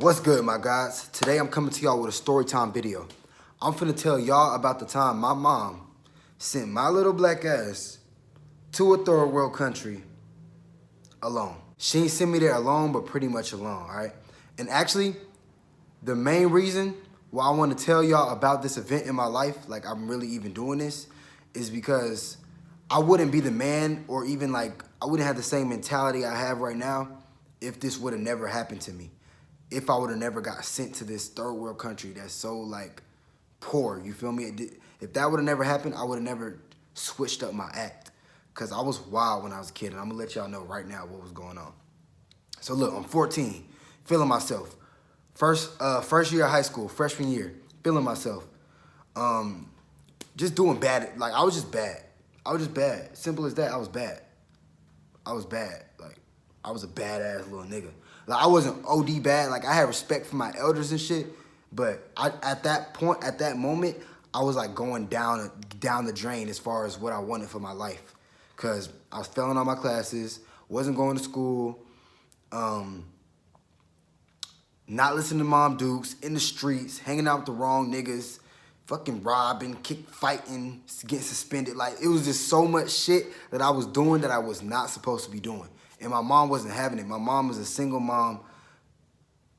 What's good, my guys? Today I'm coming to y'all with a story time video. I'm finna tell y'all about the time my mom sent my little black ass to a third world country alone. She ain't sent me there alone, but pretty much alone, all right? And actually, the main reason why I want to tell y'all about this event in my life, like I'm really even doing this, is because I wouldn't be the man, or even like I wouldn't have the same mentality I have right now if this would have never happened to me. If I would have never got sent to this third world country that's so like poor, you feel me? If that would have never happened, I would have never switched up my act. Cause I was wild when I was a kid, and I'm gonna let y'all know right now what was going on. So look, I'm 14, feeling myself. First year of high school, freshman year, feeling myself. Just doing bad, like I was just bad. I was just bad, simple as that, I was bad. I was bad, like I was a badass little nigga. Like I wasn't OD bad, like I had respect for my elders and shit, but at that point, at that moment, I was like going down the drain as far as what I wanted for my life. Cause I was failing all my classes, wasn't going to school, not listening to Mom Dukes, in the streets, hanging out with the wrong niggas, fucking robbing, fighting, getting suspended. Like it was just so much shit that I was doing that I was not supposed to be doing. And my mom wasn't having it. My mom was a single mom,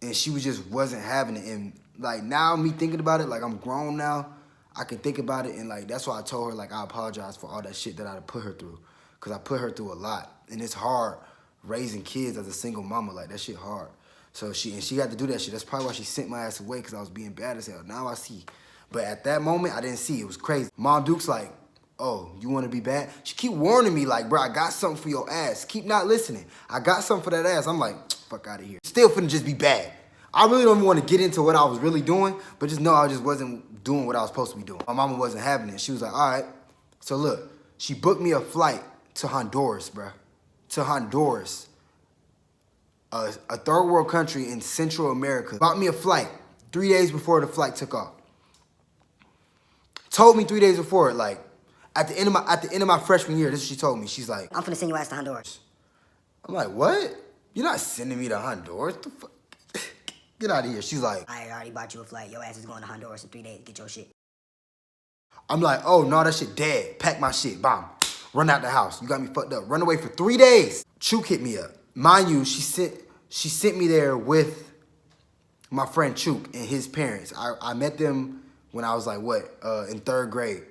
and she wasn't having it. And like now, me thinking about it, like I'm grown now, I can think about it, and like that's why I told her like I apologize for all that shit that I put her through, cause I put her through a lot, and it's hard raising kids as a single mama. Like that shit hard. So she had to do that shit. That's probably why she sent my ass away, cause I was being bad as hell. Now I see, but at that moment I didn't see. It was crazy. Mom Duke's like, oh, you want to be bad? She keep warning me like, bro, I got something for your ass. Keep not listening. I got something for that ass. I'm like, fuck out of here. Still finna just be bad. I really don't want to get into what I was really doing, but just know I just wasn't doing what I was supposed to be doing. My mama wasn't having it. She was like, all right. So look, she booked me a flight to Honduras, bro. To Honduras. A third world country in Central America. Bought me a flight 3 days before the flight took off. Told me 3 days before, like, at the end of my freshman year, this is what she told me. She's like, I'm finna send your ass to Honduras. I'm like, what? You're not sending me to Honduras? The fuck? Get out of here. She's like, I already bought you a flight. Your ass is going to Honduras in 3 days to get your shit. I'm like, oh, no, that shit dead. Pack my shit. Bomb. Run out the house. You got me fucked up. Run away for 3 days. Chook hit me up. Mind you, she sent me there with my friend Chook and his parents. I met them when I was like, in third grade.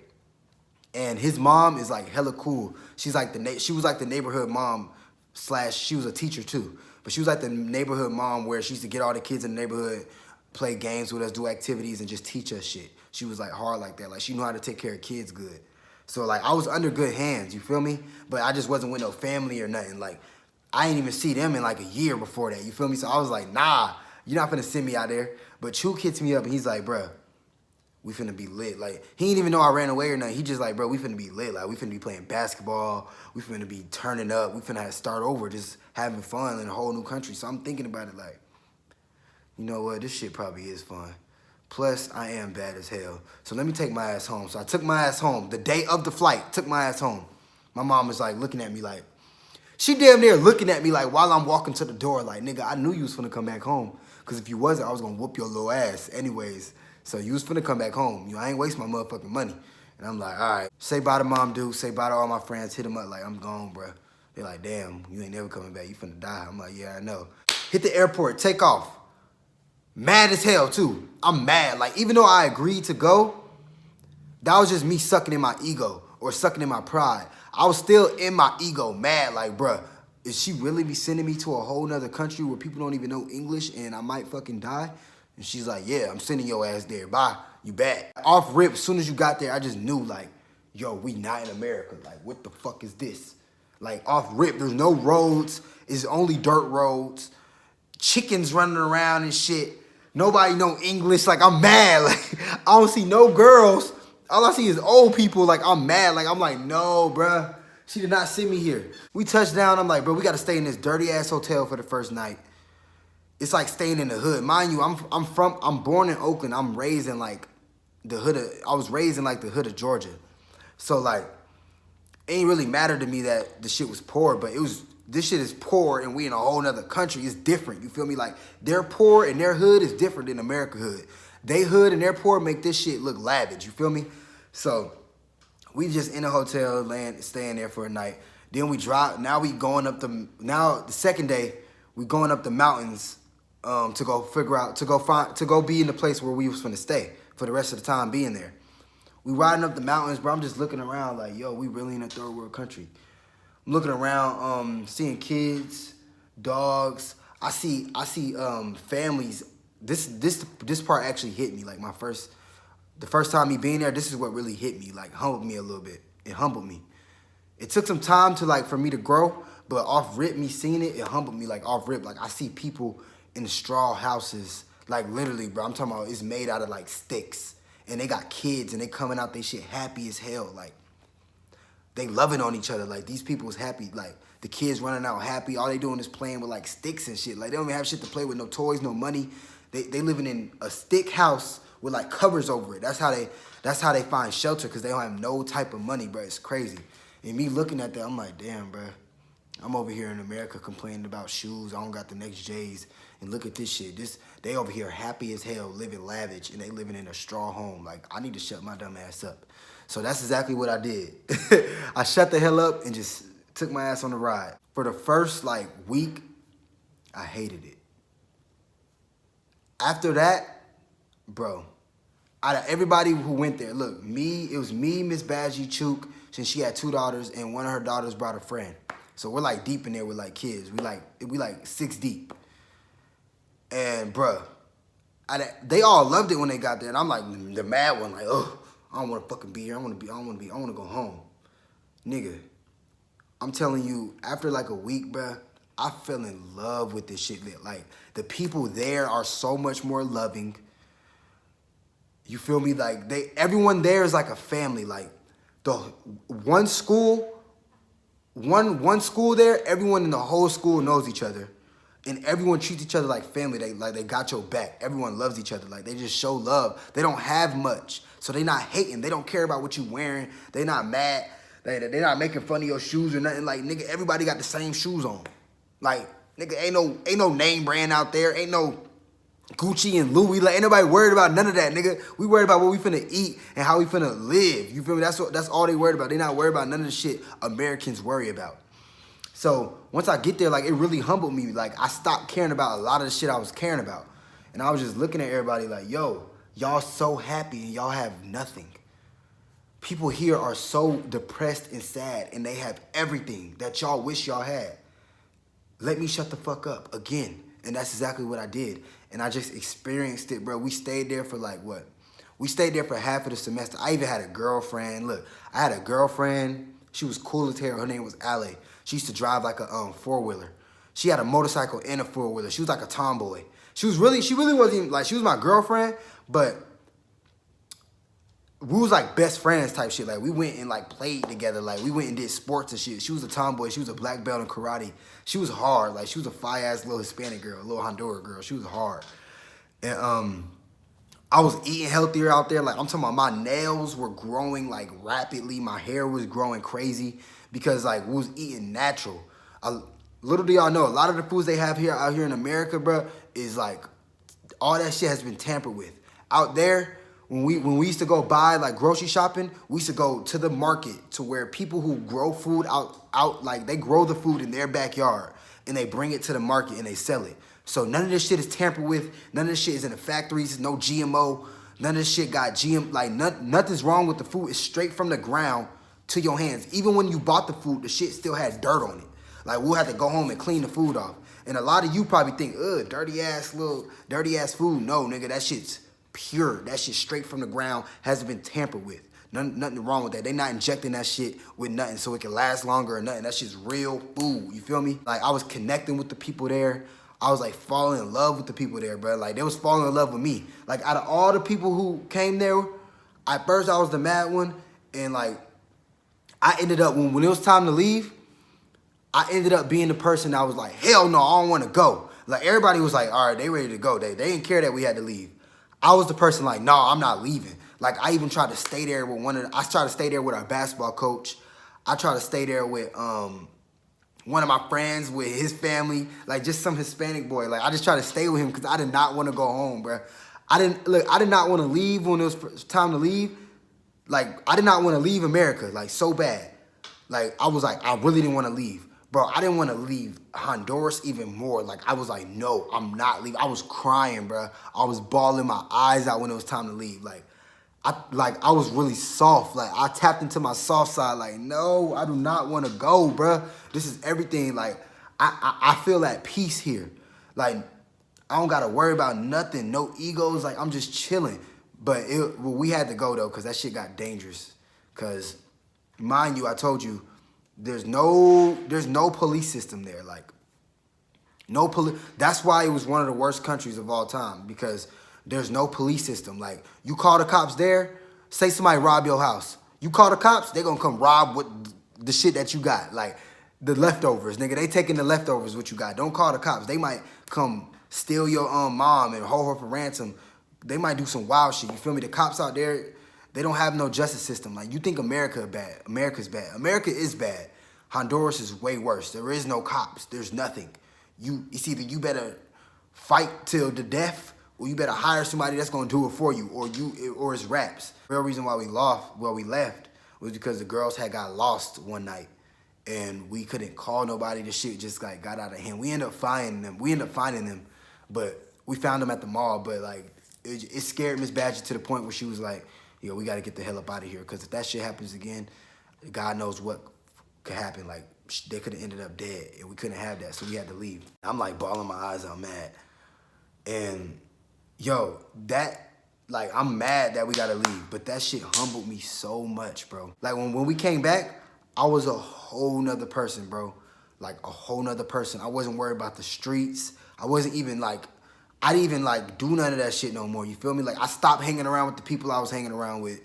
And his mom is like hella cool. She was like the neighborhood mom / she was a teacher too. But she was like the neighborhood mom where she used to get all the kids in the neighborhood, play games with us, do activities, and just teach us shit. She was like hard like that. Like she knew how to take care of kids good. So like I was under good hands, you feel me? But I just wasn't with no family or nothing. Like I didn't even see them in like a year before that, you feel me? So I was like, nah, you're not finna send me out there. But Chook hits me up and he's like, bruh, we finna be lit. Like, he didn't even know I ran away or nothing. He just like, bro, we finna be lit. Like, we finna be playing basketball. We finna be turning up. We finna have to start over, just having fun in a whole new country. So I'm thinking about it like, you know what? This shit probably is fun. Plus, I am bad as hell. So let me take my ass home. So I took my ass home. The day of the flight, took my ass home. My mom was like looking at me like, she damn near looking at me like while I'm walking to the door like, nigga, I knew you was finna come back home. Because if you wasn't, I was gonna whoop your little ass anyways. So you was finna come back home. You know, I ain't waste my motherfucking money. And I'm like, all right. Say bye to Mom Duke. Say bye to all my friends. Hit them up like, I'm gone, bro. They're like, damn, you ain't never coming back. You finna die. I'm like, yeah, I know. Hit the airport. Take off. Mad as hell, too. I'm mad. Like, even though I agreed to go, that was just me sucking in my ego or sucking in my pride. I was still in my ego, mad. Like, bruh, is she really be sending me to a whole nother country where people don't even know English and I might fucking die? And she's like, yeah, I'm sending your ass there. Bye. You back. Off rip, as soon as you got there, I just knew, like, yo, we not in America. Like, what the fuck is this? Like, off rip, there's no roads. It's only dirt roads. Chickens running around and shit. Nobody know English. Like, I'm mad. Like, I don't see no girls. All I see is old people. Like, I'm mad. Like, I'm like, no, bruh. She did not send me here. We touched down. I'm like, bro, we got to stay in this dirty-ass hotel for the first night. It's like staying in the hood. Mind you, I'm born in Oakland. I'm raised in like the hood of, I was raised in like the hood of Georgia. So like, it ain't really matter to me that the shit was poor, but it was this shit is poor and we in a whole nother country. It's different. You feel me? Like their poor and their hood is different than America hood. They hood and their poor make this shit look lavish. You feel me? So we just in a hotel, staying there for a night. Then we drive. Now we going up the second day, we going up the mountains to go figure out, to go be in the place where we was finna stay for the rest of the time being there. We riding up the mountains, bro. I'm just looking around like, yo, we really in a third world country. I'm looking around, seeing kids, dogs. I see families. This part actually hit me. Like the first time me being there, this is what really hit me. Like humbled me a little bit. It humbled me. It took some time for me to grow, but off rip, me seeing it humbled me. Like off rip, like I see people in the straw houses, like literally, bro. I'm talking about it's made out of like sticks, and they got kids, and they coming out they shit happy as hell, like. They loving on each other. Like, these people is happy. Like, the kids running out happy. All they doing is playing with, like, sticks and shit. Like, they don't even have shit to play with. No toys, no money. They living in a stick house with, like, covers over it. That's how they find shelter, because they don't have no type of money, bro. It's crazy. And me looking at that, I'm like, damn, bro. I'm over here in America complaining about shoes. I don't got the next J's. And look at this shit. They over here happy as hell, living lavish, and they living in a straw home. Like, I need to shut my dumb ass up. So that's exactly what I did. I shut the hell up and just took my ass on the ride. For the first, like, week, I hated it. After that, bro, out of everybody who went there, look, it was me, Miss Badgie, Chook, since she had 2 daughters, and one of her daughters brought a friend. So we're, like, deep in there with, like, kids. We like 6 deep. And, bro, they all loved it when they got there. And I'm, like, the mad one, like, ugh. I don't want to fucking be here. I want to go home. Nigga, I'm telling you, after like a week, bruh, I fell in love with this shit. Like, the people there are so much more loving. You feel me? Like, everyone there is like a family. Like, the one school there, everyone in the whole school knows each other. And everyone treats each other like family. They got your back. Everyone loves each other. Like, they just show love. They don't have much. So they not hating. They don't care about what you wearing. They not mad. They not making fun of your shoes or nothing. Like, nigga, everybody got the same shoes on. Like, nigga, ain't no name brand out there. Ain't no Gucci and Louis. Like, ain't nobody worried about none of that, nigga. We worried about what we finna eat and how we finna live. You feel me? That's all they worried about. They not worried about none of the shit Americans worry about. So once I get there, like, it really humbled me. Like, I stopped caring about a lot of the shit I was caring about. And I was just looking at everybody like, yo, y'all so happy and y'all have nothing. People here are so depressed and sad, and they have everything that y'all wish y'all had. Let me shut the fuck up again. And that's exactly what I did. And I just experienced it, bro. We stayed there for like what? We stayed there for half of the semester. I even had a girlfriend. Look, I had a girlfriend. She was cool as hell. Her name was Ale. She used to drive like a four-wheeler. She had a motorcycle and a four-wheeler. She was like a tomboy. She really wasn't even, like, she was my girlfriend, but we was like best friends type shit. Like, we went and like played together. Like, we went and did sports and shit. She was a tomboy. She was a black belt in karate. She was hard. Like, she was a fire-ass little Hispanic girl, a little Honduran girl. She was hard. And I was eating healthier out there. Like, I'm talking about my nails were growing like rapidly. My hair was growing crazy because like we was eating natural. Little do y'all know, a lot of the foods they have here out here in America, bro, is like all that shit has been tampered with. Out there, when we used to go buy like grocery shopping, we used to go to the market to where people who grow food out like they grow the food in their backyard and they bring it to the market and they sell it. So none of this shit is tampered with. None of this shit is in the factories. No GMO. None of this shit got GM. Like nothing's wrong with the food. It's straight from the ground to your hands. Even when you bought the food, the shit still had dirt on it. Like, we'll have to go home and clean the food off. And a lot of you probably think, ugh, dirty ass food. No, nigga, that shit's pure. That shit straight from the ground, hasn't been tampered with. Nothing wrong with that. They not injecting that shit with nothing so it can last longer or nothing. That shit's real food. You feel me? Like, I was connecting with the people there. I was like falling in love with the people there, bro. Like, they was falling in love with me. Like, out of all the people who came there, at first I was the mad one. And like, I ended up, when it was time to leave, I ended up being the person that was like, hell no, I don't want to go. Like, everybody was like, all right, they ready to go. They didn't care that we had to leave. I was the person like, no, I'm not leaving. Like, I even tried to stay there with I tried to stay there with our basketball coach. I tried to stay there with one of my friends with his family, like just some Hispanic boy. Like I just tried to stay with him because I did not want to go home, bro. I did not want to leave when it was time to leave. Like I did not want to leave America, like so bad. Like I was like, I really didn't want to leave. Bro, I didn't want to leave Honduras even more. Like I was like, no, I'm not leaving. I was crying, bro. I was bawling my eyes out when it was time to leave. I was really soft. Like I tapped into my soft side. Like no, I do not want to go, bro. This is everything. Like I feel at peace here. Like I don't gotta worry about nothing. No egos. Like I'm just chilling. But we had to go though, cause that shit got dangerous. Cause mind you, I told you, there's no police system there. Like no police. That's why it was one of the worst countries of all time, because there's no police system. Like, you call the cops there, say somebody rob your house. You call the cops, they gonna come rob what the shit that you got. Like, the leftovers, nigga. They taking the leftovers what you got. Don't call the cops. They might come steal your mom and hold her for ransom. They might do some wild shit. You feel me? The cops out there, they don't have no justice system. Like, you think America's bad. America is bad. Honduras is way worse. There is no cops. There's nothing. It's either you better fight till the death, or you better hire somebody that's gonna do it for you, or it's raps. The real reason why we left was because the girls had got lost one night, and we couldn't call nobody. The shit just like got out of hand. We ended up finding them, but we found them at the mall. But like, it scared Miss Badger to the point where she was like, yo, we gotta get the hell up out of here, because if that shit happens again, God knows what could happen. Like, they could have ended up dead, and we couldn't have that, so we had to leave. I'm like bawling my eyes out mad. And yo, I'm mad that we gotta leave, but that shit humbled me so much, bro. Like when we came back, I was a whole nother person, bro. Like a whole nother person. I wasn't worried about the streets. I didn't even do none of that shit no more. You feel me? Like I stopped hanging around with the people I was hanging around with.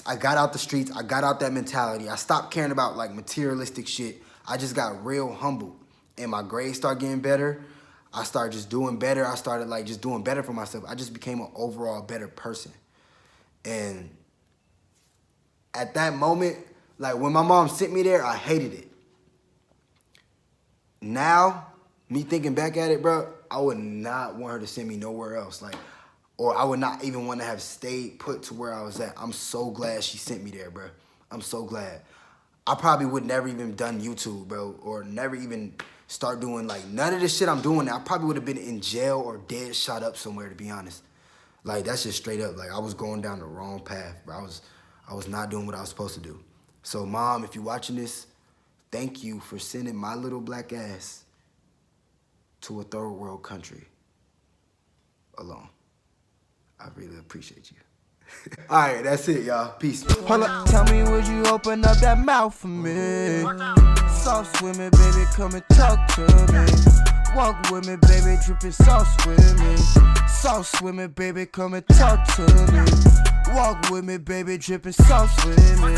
I got out the streets. I got out that mentality. I stopped caring about like materialistic shit. I just got real humbled, and my grades started getting better. I started just doing better. I started like just doing better for myself. I just became an overall better person. And at that moment, like when my mom sent me there, I hated it. Now, me thinking back at it, bro, I would not want her to send me nowhere else. Like, or I would not even want to have stayed put to where I was at. I'm so glad she sent me there, bro. I'm so glad. I probably would never even done YouTube, bro, or never even start doing like none of this shit I'm doing now. I probably would have been in jail or dead, shot up somewhere, to be honest. Like, that's just straight up. Like, I was going down the wrong path, bro. I was not doing what I was supposed to do. So, Mom, if you're watching this, thank you for sending my little black ass to a third world country alone. I really appreciate you. All right, that's it, y'all. Peace. Hold up, tell me, would you open up that mouth for me? Sauce with me, baby, come and talk to me. Walk with me, baby, dripping sauce with me. Sauce with me, baby, come and talk to me. Walk with me, baby, dripping sauce with me.